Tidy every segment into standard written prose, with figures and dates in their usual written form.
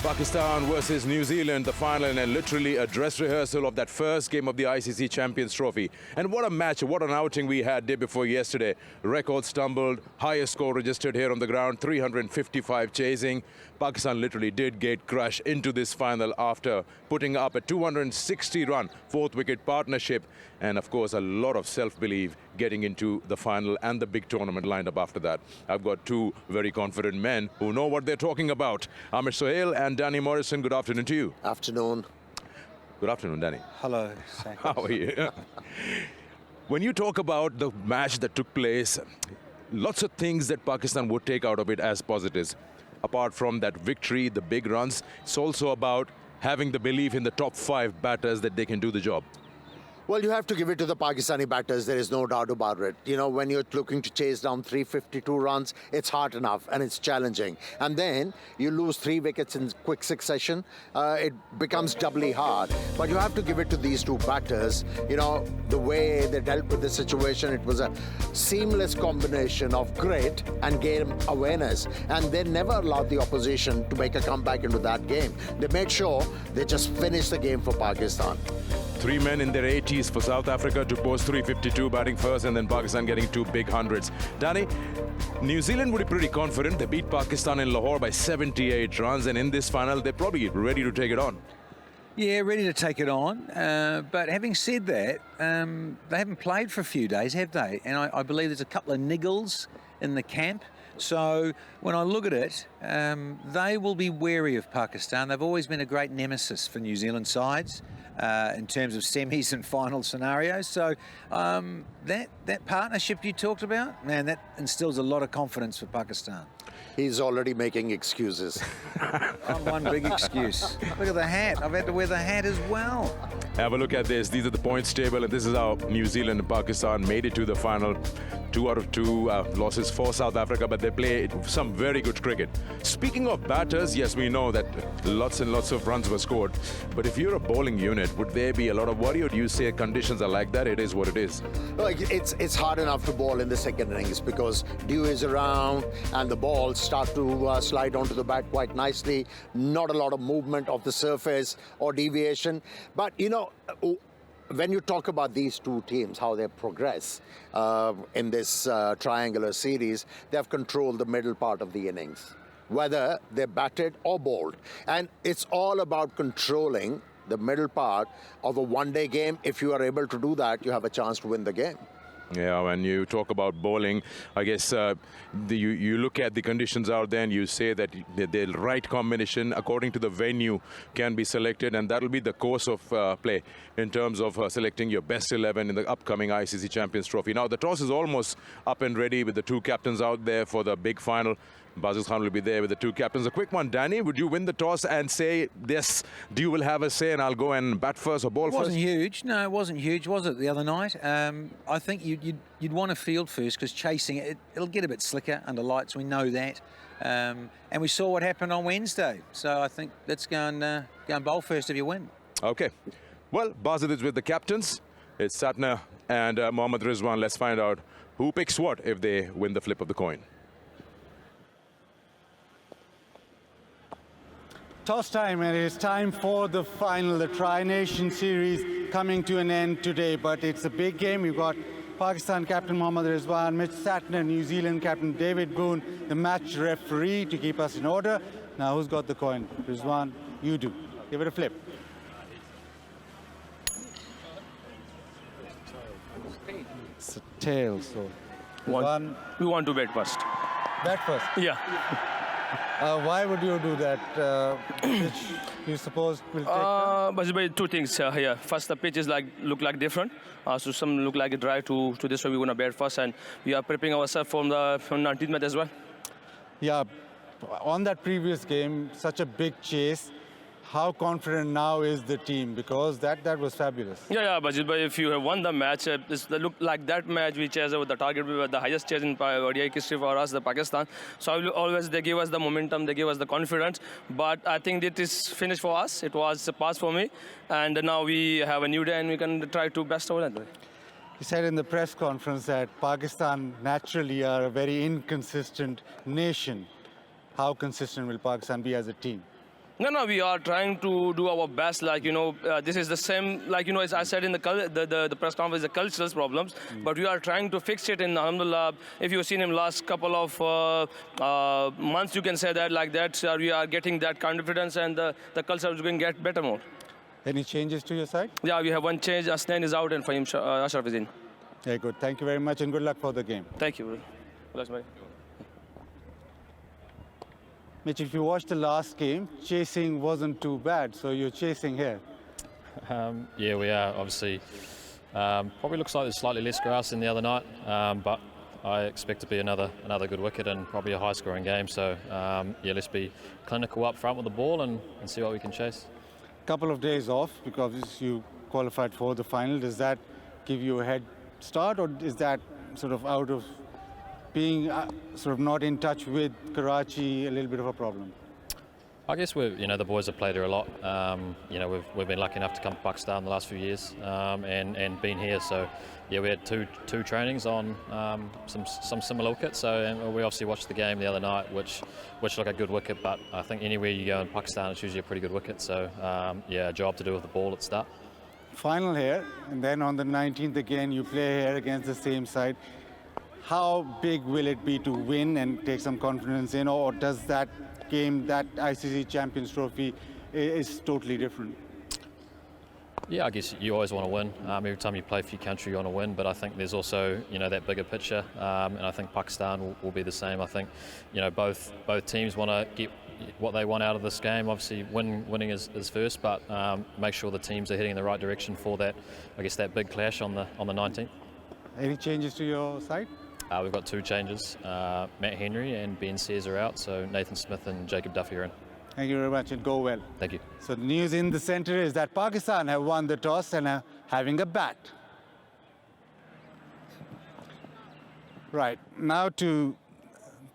Pakistan versus New Zealand, the final, and literally a dress rehearsal of that first game of the ICC Champions Trophy. And what a match, what an outing we had day before yesterday. Record stumbled, highest score registered here on the ground, 355 chasing. Pakistan literally did get crushed into this final after putting up a 260-run fourth-wicket partnership. And of course, a lot of self-belief getting into the final and the big tournament lined up after that. I've got two very confident men who know what they're talking about. Amit Sohail and Danny Morrison, good afternoon to you. Afternoon. Good afternoon, Danny. Hello. How are you? When you talk about the match that took place, lots of things that Pakistan would take out of it as positives. Apart from that victory, the big runs, it's also about having the belief in the top 5 batters that they can do the job. Well, you have to give it to the Pakistani batters, there is no doubt about it. You know, when you're looking to chase down 352 runs, it's hard enough and it's challenging. And then you lose 3 wickets in quick succession, it becomes doubly hard. But you have to give it to these two batters. You know, the way they dealt with the situation, it was a seamless combination of grit and game awareness. And they never allowed the opposition to make a comeback into that game. They made sure they just finished the game for Pakistan. 3 men in their 80s for South Africa to post 352 batting first, and then Pakistan getting 2 big hundreds. Danny, New Zealand would be pretty confident. They beat Pakistan in Lahore by 78 runs, and in this final, they're probably ready to take it on. Yeah, ready to take it on. But having said that, they haven't played for a few days, have they? And I believe there's a couple of niggles in the camp. So when I look at it, they will be wary of Pakistan. They've always been a great nemesis for New Zealand sides in terms of semis and final scenarios. So that partnership you talked about, man, that instills a lot of confidence for Pakistan. He's already making excuses. I'm one big excuse. Look at the hat. I've had to wear the hat as well. Have a look at this. These are the points table, and this is how New Zealand and Pakistan made it to the final. 2 out of 2 losses for South Africa, but they play some very good cricket. Speaking of batters, yes, we know that lots and lots of runs were scored. But if you're a bowling unit, would there be a lot of worry, or do you say conditions are like that, it is what it is? Like it's hard enough to bowl in the second innings because dew is around and the balls start to slide onto the bat quite nicely. Not a lot of movement of the surface or deviation. But, you know, when you talk about these two teams, how they progress in this triangular series, they have controlled the middle part of the innings, whether they batted or bowled. And it's all about controlling the middle part of a one-day game. If you are able to do that, you have a chance to win the game. Yeah, when you talk about bowling, I guess you look at the conditions out there and you say that the right combination according to the venue can be selected, and that'll be the course of play in terms of selecting your best 11 in the upcoming ICC Champions Trophy. Now, the toss is almost up and ready with the 2 captains out there for the big final. Bazil Khan will be there with the 2 captains. A quick one, Danny, would you win the toss and say, yes, do you will have a say and I'll go and bat first or bowl first? It wasn't huge. No, it wasn't huge, was it, the other night? I think you'd want to field first because chasing it, it'll get a bit slicker under lights. We know that. And we saw what happened on Wednesday. So I think let's go and bowl first if you win. Okay. Well, Bazil is with the captains. It's Satna and Mohammad Rizwan. Let's find out who picks what if they win the flip of the coin. Toss time, and it's time for the final, the Tri-Nation Series coming to an end today. But it's a big game. We've got Pakistan captain Mohammad Rizwan, Mitch Satner, New Zealand captain David Boone, the match referee to keep us in order. Now, who's got the coin? Rizwan, you do. Give it a flip. It's a tail, so Rizwan, we want to bet first. bat first. Yeah. Why would you do that? Which you suppose will take But 2 things here. First, the pitch is look like different. So some look like a dry to this, so we're gonna bat first, and we are preparing ourselves from 19th match as well. Yeah, on that previous game, such a big chase. How confident now is the team? Because that was fabulous. Yeah, but if you have won the match, it look like that match we chased with the target, we were the highest chase in ODI history for us, the Pakistan. So always they give us the momentum, they give us the confidence. But I think it is finished for us. It was a pass for me, and now we have a new day and we can try to best our end. He said in the press conference that Pakistan naturally are a very inconsistent nation. How consistent will Pakistan be as a team? No, we are trying to do our best. Like, this is the same, like, as I said in the press conference, the cultural problems, but we are trying to fix it in Alhamdulillah. If you've seen him last couple of months, you can say that like that. We are getting that confidence and the culture is going to get better more. Any changes to your side? Yeah, we have one change. Asnan is out and Fahim Ashraf is in. Very good. Thank you very much and good luck for the game. Thank you. Bless me. Mitch, if you watched the last game, chasing wasn't too bad, so you're chasing here. Yeah, we are, obviously. Probably looks like there's slightly less grass than the other night, but I expect to be another good wicket and probably a high-scoring game. So, yeah, let's be clinical up front with the ball and see what we can chase. Couple of days off because you qualified for the final. Does that give you a head start, or is that sort of out of being sort of not in touch with Karachi a little bit of a problem? I guess the boys have played here a lot. We've been lucky enough to come to Pakistan the last few years and been here. So, yeah, we had two trainings on some similar wickets. So, and we obviously watched the game the other night, which looked like a good wicket. But I think anywhere you go in Pakistan, it's usually a pretty good wicket. So, yeah, a job to do with the ball at the start. Final here, and then on the 19th again, you play here against the same side. How big will it be to win and take some confidence in, or does that game, that ICC Champions Trophy, is totally different? Yeah, I guess you always want to win. Every time you play for your country, you want to win. But I think there's also, that bigger picture, and I think Pakistan will be the same. I think, both teams want to get what they want out of this game. Obviously, winning is first, but make sure the teams are heading in the right direction for that. I guess that big clash on the 19th. Any changes to your side? We've got two changes. Matt Henry and Ben Sears are out, so Nathan Smith and Jacob Duffy are in. Thank you very much and go well. Thank you. So the news in the centre is that Pakistan have won the toss and are having a bat. Right, now to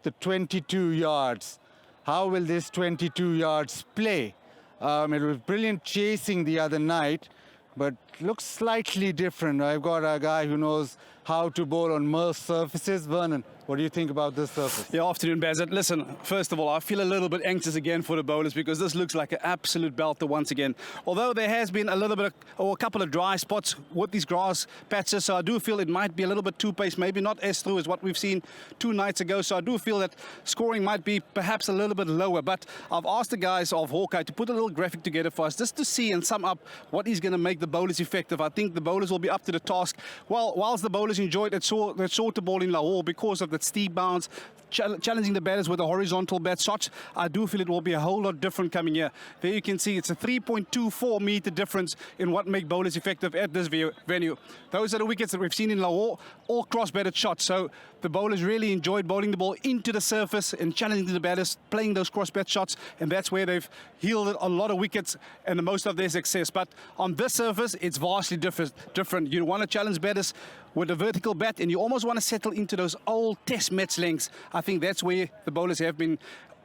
the 22 yards. How will this 22 yards play? It was brilliant chasing the other night, but looks slightly different. I've got a guy who knows how to bowl on Merce surfaces. Vernon, what do you think about this surface? Yeah, afternoon, Bazat. Listen, first of all, I feel a little bit anxious again for the bowlers because this looks like an absolute belter once again. Although there has been a little bit or a couple of dry spots with these grass patches, so I do feel it might be a little bit too paced, maybe not as through as what we've seen 2 nights ago. So I do feel that scoring might be perhaps a little bit lower. But I've asked the guys of Hawkeye to put a little graphic together for us just to see and sum up what is going to make the bowlers effective. I think the bowlers will be up to the task. Well, whilst the bowlers enjoyed that shorter ball in Lahore because of that steep bounce, challenging the batters with a horizontal bat shot, I do feel it will be a whole lot different coming here. There you can see it's a 3.24 meter difference in what make bowlers effective at this venue. Those are the wickets that we've seen in Lahore, all cross-batted shots. So the bowlers really enjoyed bowling the ball into the surface and challenging the batters, playing those cross-bat shots, and that's where they've yielded a lot of wickets and the most of their success. But on this surface, it's vastly different. You want to challenge batters with a vertical bat, and you almost want to settle into those old test match lengths. I think that's where the bowlers have been,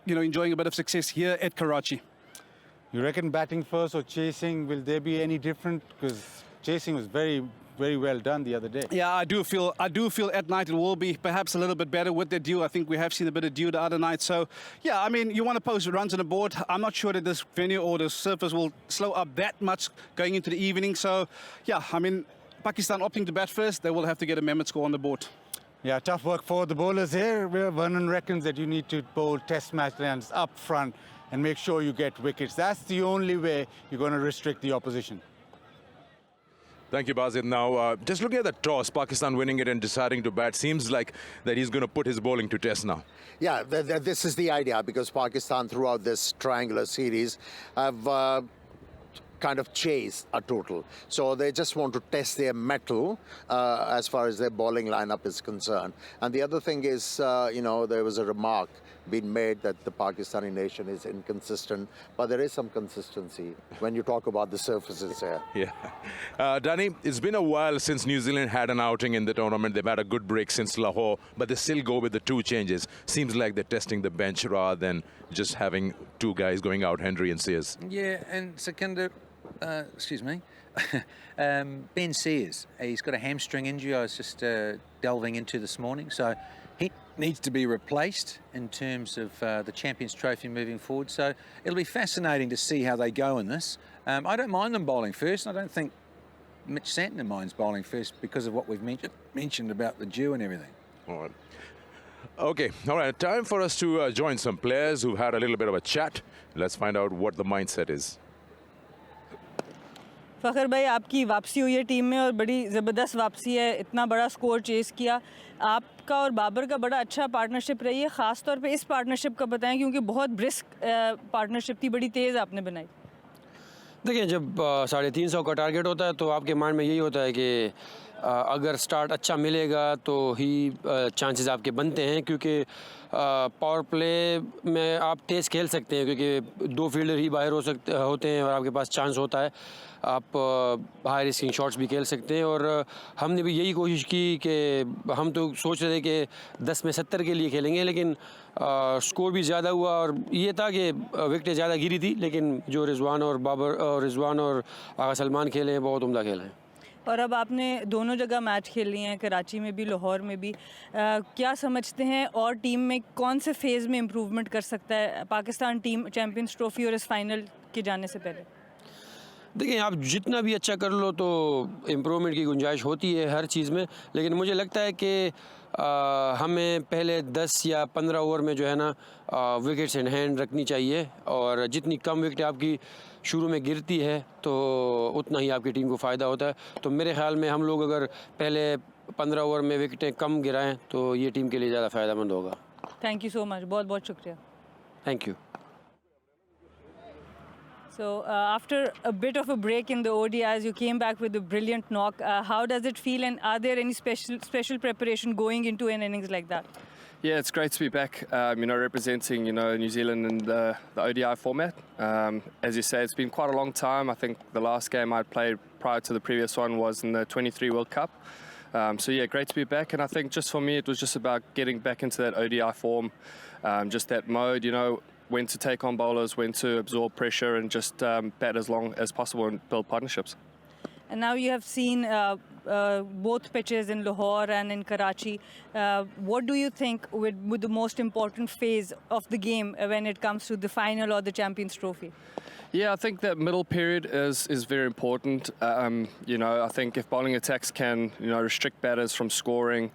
enjoying a bit of success here at Karachi. You reckon batting first or chasing, will there be any different? Because chasing was very, very well done the other day. Yeah, I do feel at night it will be perhaps a little bit better with the dew. I think we have seen a bit of dew the other night. So, yeah, I mean, you want to post runs on the board. I'm not sure that this venue or the surface will slow up that much going into the evening. So, yeah, I mean, Pakistan opting to bat first, they will have to get a mammoth score on the board. Yeah, tough work for the bowlers here. Vernon reckons that you need to bowl test match runs up front and make sure you get wickets. That's the only way you're going to restrict the opposition. Thank you, Basit. Now, just looking at the toss, Pakistan winning it and deciding to bat, seems like that he's going to put his bowling to test now. Yeah, this is the idea, because Pakistan throughout this triangular series have kind of chase a total. So they just want to test their mettle as far as their bowling lineup is concerned. And the other thing is, there was a remark being made that the Pakistani nation is inconsistent, but there is some consistency when you talk about the surfaces here. Yeah. Danny, it's been a while since New Zealand had an outing in the tournament. They've had a good break since Lahore, but they still go with the 2 changes. Seems like they're testing the bench rather than just having 2 guys going out, Henry and Sears. Yeah, and Sikander, excuse me, Ben Sears, he's got a hamstring injury I was just delving into this morning. So needs to be replaced in terms of the Champions Trophy moving forward. So it'll be fascinating to see how they go in this. I don't mind them bowling first. I don't think Mitch Santner minds bowling first because of what we've mentioned about the dew and everything. All right. Okay, all right. Time for us to join some players who've had a little bit of a chat. Let's find out what the mindset is. Fakhar भाई, आपकी वापसी हुई है team में और बड़ी ज़बरदस्त वापसी है, इतना बड़ा स्कोर चेस किया। आपका और बाबर का बड़ा अच्छा पार्टनरशिप रही है, ख़ास तौर पे इस पार्टनरशिप का बताएं क्योंकि बहुत ब्रिस्क पार्टनरशिप थी, बड़ी तेज़ आपने बनाई। देखिए, जब 350 का टारगेट होता है तो आपके माइंड में यही होता है कि अगर स्टार्ट अच्छा मिलेगा तो ही चांसेस आपके बनते हैं, क्योंकि पावर प्ले में आप तेज़ खेल सकते हैं क्योंकि 2 फील्डर ही बाहर होते हैं और आपके पास चांस होता है, आप हाई रिस्किंग शॉट्स भी खेल सकते हैं। और हमने भी यही कोशिश की कि हम तो सोच रहे थे कि 10 में 70 के लिए खेलेंगे, लेकिन स्कोर भी ज़्यादा हुआ और ये था कि विकेटें ज़्यादा गिरी थी, लेकिन जो रिजवान और आगा सलमान खेले हैं बहुत उम्दा खेले हैं। और अब आपने दोनों जगह मैच खेल लिए हैं, कराची में भी, लाहौर में भी। क्या समझते हैं और टीम में कौन से फेज़ में इम्प्रूवमेंट कर सकता है पाकिस्तान टीम चैम्पियंस ट्रॉफी और इस फाइनल के जाने से पहले? देखिए, आप जितना भी अच्छा कर लो तो इम्प्रूवमेंट की गुंजाइश होती है हर चीज़ में, लेकिन मुझे लगता है कि हमें पहले 10 या 15 ओवर में जो है ना विकेट्स इन हैंड रखनी चाहिए, और जितनी कम विकेट आपकी शुरू में गिरती है तो उतना ही आपकी टीम को फ़ायदा होता है। तो मेरे ख़्याल में हम लोग अगर पहले 15 ओवर में विकेटें कम गिराएं तो ये टीम के लिए ज़्यादा फ़ायदेमंद होगा। थैंक यू सो मच, बहुत बहुत शुक्रिया। Thank you. So after a bit of a break in the ODIs, you came back with a brilliant knock. How does it feel, and are there any special preparation going into an innings like that? Yeah, it's great to be back, representing, New Zealand in the ODI format. As you say, it's been quite a long time. I think the last game I played prior to the previous one was in the 23 World Cup. So yeah, great to be back. And I think just for me, it was just about getting back into that ODI form, just that mode, when to take on bowlers, when to absorb pressure, and just bat as long as possible and build partnerships. And now you have seen both pitches in Lahore and in Karachi. What do you think would the most important phase of the game when it comes to the final or the Champions Trophy? Yeah, I think that middle period is very important. I think if bowling attacks can, restrict batters from scoring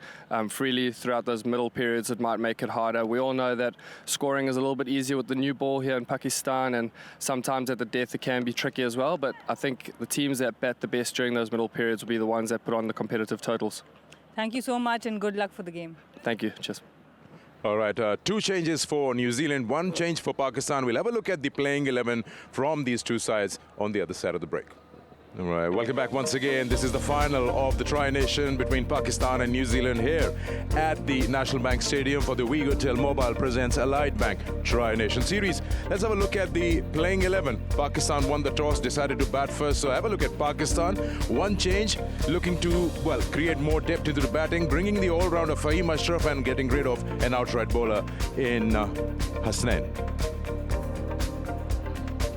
freely throughout those middle periods, it might make it harder. We all know that scoring is a little bit easier with the new ball here in Pakistan, and sometimes at the death it can be tricky as well. But I think the teams that bat the best during those middle periods will be the ones that put on the competitive totals. Thank you so much and good luck for the game. Thank you. Cheers. All right, 2 changes for New Zealand, 1 change for Pakistan. We'll have a look at the playing 11 from these 2 sides on the other side of the break. All right, welcome back once again. This is the final of the Tri-Nation between Pakistan and New Zealand here at the National Bank Stadium for the Wegotel Mobile presents Allied Bank Tri-Nation Series. Let's have a look at the playing 11. Pakistan won the toss, decided to bat first. So have a look at Pakistan. 1 change, looking to, create more depth into the batting, bringing the all-rounder Fahim Ashraf and getting rid of an outright bowler in Hasnain.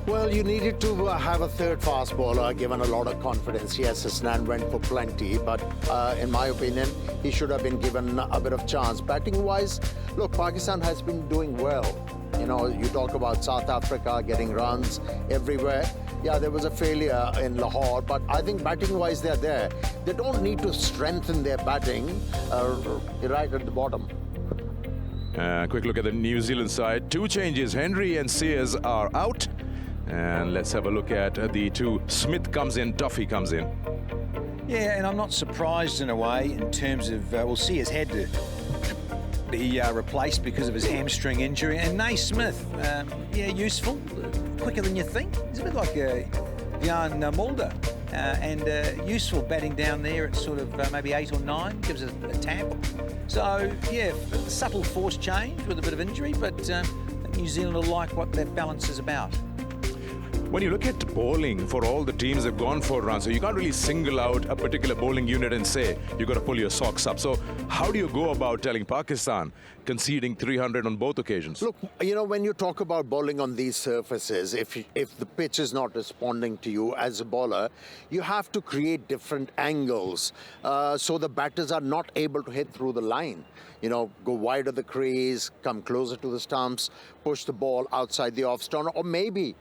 Well, you needed to have a third fast bowler, given a lot of confidence. Yes, Hasnain went for plenty, but in my opinion, he should have been given a bit of chance. Batting-wise, look, Pakistan has been doing well. You talk about South Africa getting runs everywhere. Yeah, there was a failure in Lahore, but I think batting-wise they're there. They don't need to strengthen their batting right at the bottom. Quick look at the New Zealand side. 2 changes. Henry and Sears are out. And let's have a look at the 2. Smith comes in, Duffy comes in. Yeah, and I'm not surprised in a way in terms of, Sears had to be replaced because of his hamstring injury. And Naismith, useful, quicker than you think. He's a bit like Jan Mulder. And useful batting down there at sort of maybe 8 or 9, gives a tap. So, yeah, a subtle force change with a bit of injury, but New Zealand will like what that balance is about. When you look at bowling, for all the teams that have gone for runs, so you can't really single out a particular bowling unit and say you've got to pull your socks up. So how do you go about telling Pakistan conceding 300 on both occasions? Look, you know, when you talk about bowling on these surfaces, if the pitch is not responding to you as a bowler, you have to create different angles so the batters are not able to hit through the line. You know, go wide of the crease, come closer to the stumps, push the ball outside the off stump, or maybe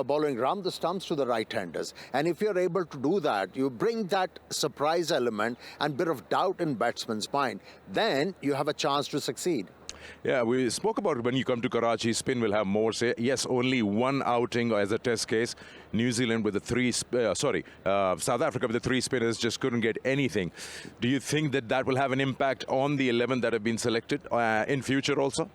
bowling round the stumps to the right-handers. And if you're able to do that, you bring that surprise element and bit of doubt in batsman's mind, then you have a chance to succeed. Yeah, we spoke about when you come to Karachi, spin will have more say. Yes, only one outing as a test case. New Zealand with the South Africa with the 3 spinners just couldn't get anything. Do you think that that will have an impact on the 11 that have been selected in future also?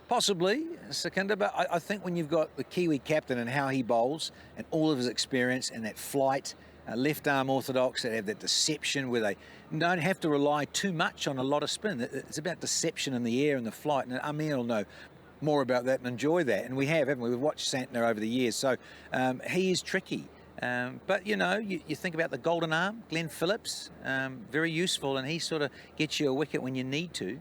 Possibly, Sikander, but I think when you've got the Kiwi captain and how he bowls and all of his experience and that flight, left arm orthodox, that have that deception where they don't have to rely too much on a lot of spin. It's about deception in the air and the flight, and Amir will know more about that and enjoy that. And we have, haven't we? We've watched Santner over the years, so he is tricky. But, you know, you think about the golden arm, Glenn Phillips, very useful, and he sort of gets you a wicket when you need to.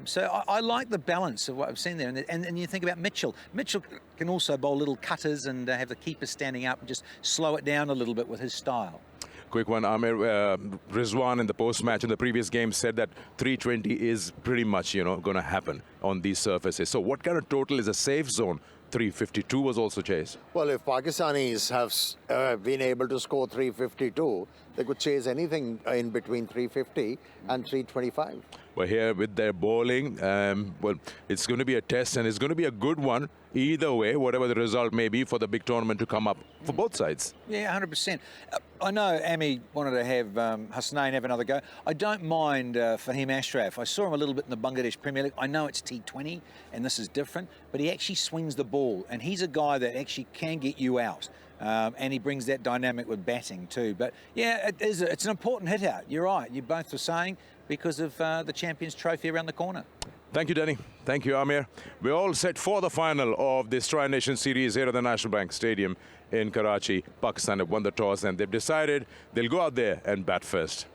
So I like the balance of what I've seen there. And you think about Mitchell. Mitchell can also bowl little cutters and have the keeper standing up and just slow it down a little bit with his style. Quick one, Amir. Rizwan in the post-match in the previous game said that 320 is pretty much, you know, going to happen on these surfaces. So what kind of total is a safe zone? 352 was also chased. Well, if Pakistanis have been able to score 352, they could chase anything in between 350 and 325. Well, here with their bowling, well, it's going to be a test and it's going to be a good one either way, whatever the result may be for the big tournament to come up for both sides. Yeah, 100%. I know Ami wanted to have Hasnain have another go. I don't mind Fahim Ashraf. I saw him a little bit in the Bangladesh Premier League. I know it's T20 and this is different, but he actually swings the ball and he's a guy that actually can get you out. And he brings that dynamic with batting too. But yeah, it's an important hit out. You're right. You both were saying because of the Champions Trophy around the corner. Thank you, Danny. Thank you, Amir. We're all set for the final of this Tri-Nation Series here at the National Bank Stadium in Karachi. Pakistan have won the toss and they've decided they'll go out there and bat first.